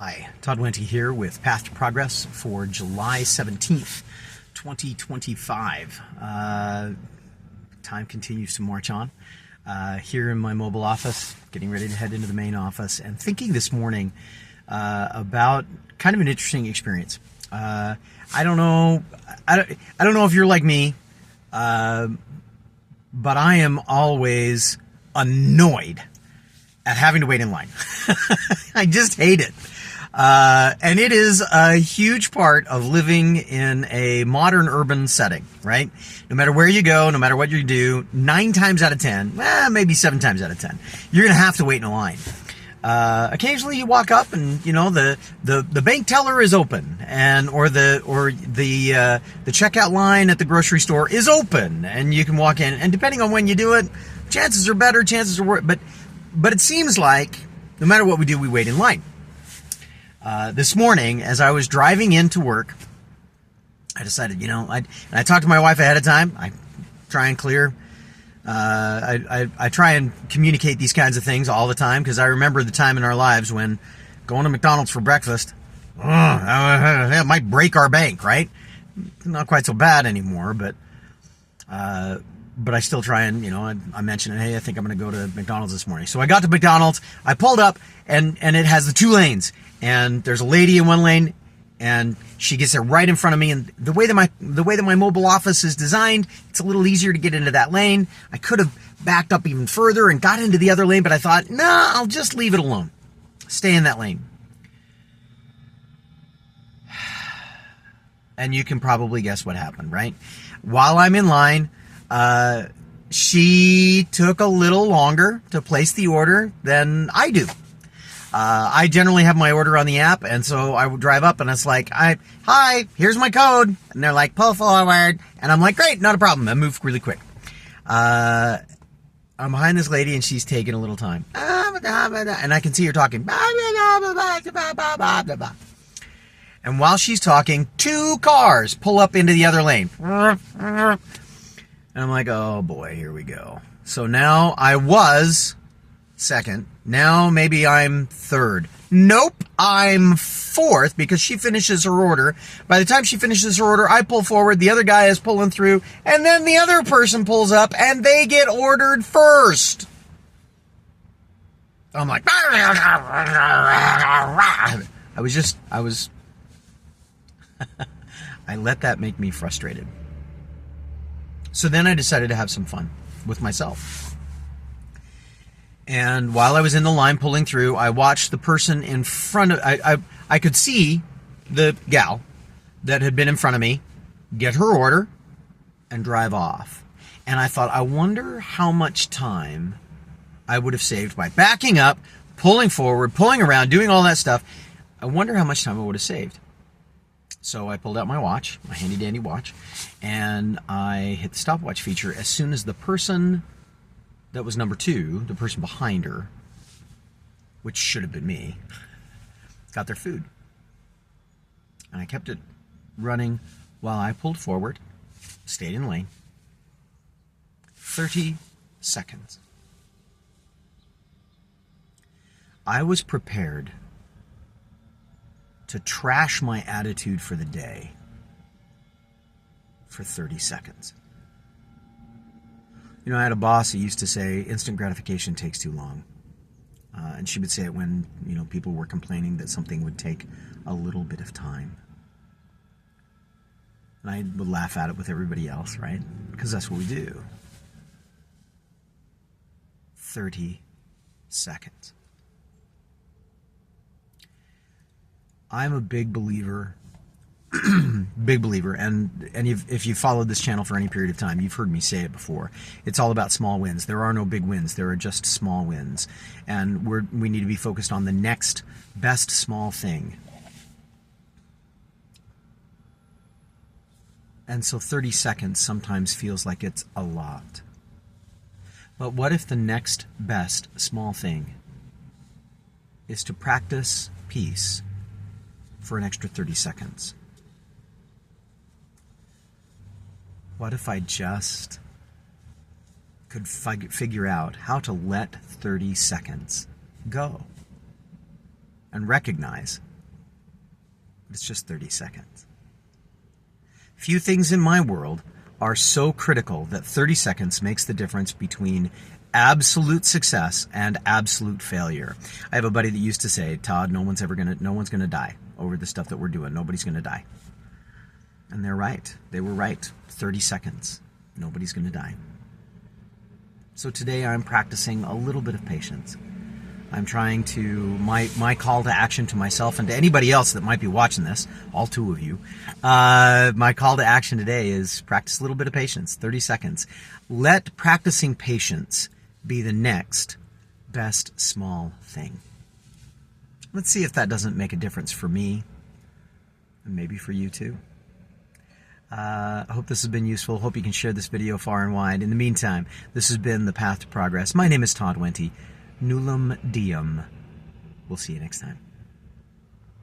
Hi, Todd Wente here with Path to Progress for July 17th, 2025. Time continues to march on. Here in my mobile office, getting ready to head into the main office, and thinking this morning about kind of an interesting experience. I don't know if you're like me, but I am always annoyed at having to wait in line. I just hate it. And it is a huge part of living in a modern urban setting, right? No matter where you go, no matter what you do, 9 times out of 10, maybe 7 times out of 10, you're going to have to wait in a line. Occasionally you walk up and, you know, the bank teller is open, and, or the checkout line at the grocery store is open, and you can walk in, and depending on when you do it, chances are better, chances are worse, but it seems like no matter what we do, we wait in line. This morning, as I was driving into work, I decided, I talked to my wife ahead of time. I try and clear. I try and communicate these kinds of things all the time, because I remember the time in our lives when going to McDonald's for breakfast, that might break our bank, right? Not quite so bad anymore, but I still try and, I mentioned, hey, I think I'm going to go to McDonald's this morning. So I got to McDonald's, I pulled up, and it has the 2 lanes. And there's a lady in one lane, and she gets there right in front of me. And the way that my mobile office is designed, it's a little easier to get into that lane. I could have backed up even further and got into the other lane, but I thought, I'll just leave it alone. Stay in that lane. And you can probably guess what happened, right? While I'm in line, she took a little longer to place the order than I do. I generally have my order on the app, and so I would drive up, and it's like, hi, here's my code. And they're like, pull forward. And I'm like, great, not a problem. I move really quick. I'm behind this lady, and she's taking a little time. And I can see her talking. And while she's talking, 2 cars pull up into the other lane. And I'm like, oh boy, here we go. So now I was second. Now maybe I'm third. Nope, I'm fourth, because she finishes her order. By the time she finishes her order, I pull forward, the other guy is pulling through, and then the other person pulls up, and they get ordered first. I'm like, I let that make me frustrated. So then I decided to have some fun with myself. And while I was in the line pulling through, I watched the person in front of... I could see the gal that had been in front of me get her order and drive off. And I thought, I wonder how much time I would have saved by backing up, pulling forward, pulling around, doing all that stuff. I wonder how much time I would have saved. So I pulled out my watch, my handy-dandy watch, and I hit the stopwatch feature as soon as the person that was number 2, the person behind her, which should have been me, got their food. And I kept it running while I pulled forward, stayed in lane. 30 seconds. I was prepared to trash my attitude for the day for 30 seconds. I had a boss who used to say, instant gratification takes too long. And she would say it when, people were complaining that something would take a little bit of time. And I would laugh at it with everybody else, right? Because that's what we do. 30 seconds. I'm a big believer, and if you've followed this channel for any period of time, you've heard me say it before. It's all about small wins. There are no big wins. There are just small wins. And we need to be focused on the next best small thing. And so 30 seconds sometimes feels like it's a lot. But what if the next best small thing is to practice peace for an extra 30 seconds? What if I just could figure out how to let 30 seconds go and recognize It's just 30 seconds. Few things in my world are so critical that 30 seconds makes the difference between absolute success and absolute failure. I have a buddy that used to say, Todd, no one's gonna die over the stuff that we're doing. Nobody's gonna die. And they're right. They were right. 30 seconds. Nobody's gonna die. So today I'm practicing a little bit of patience. I'm trying to, my call to action to myself and to anybody else that might be watching this, all two of you, my call to action today is practice a little bit of patience, 30 seconds. Let practicing patience be the next best small thing. Let's see if that doesn't make a difference for me, and maybe for you too. I hope this has been useful. Hope you can share this video far and wide. In the meantime, this has been The Path to Progress. My name is Todd Wente. Nullum Diem. We'll see you next time.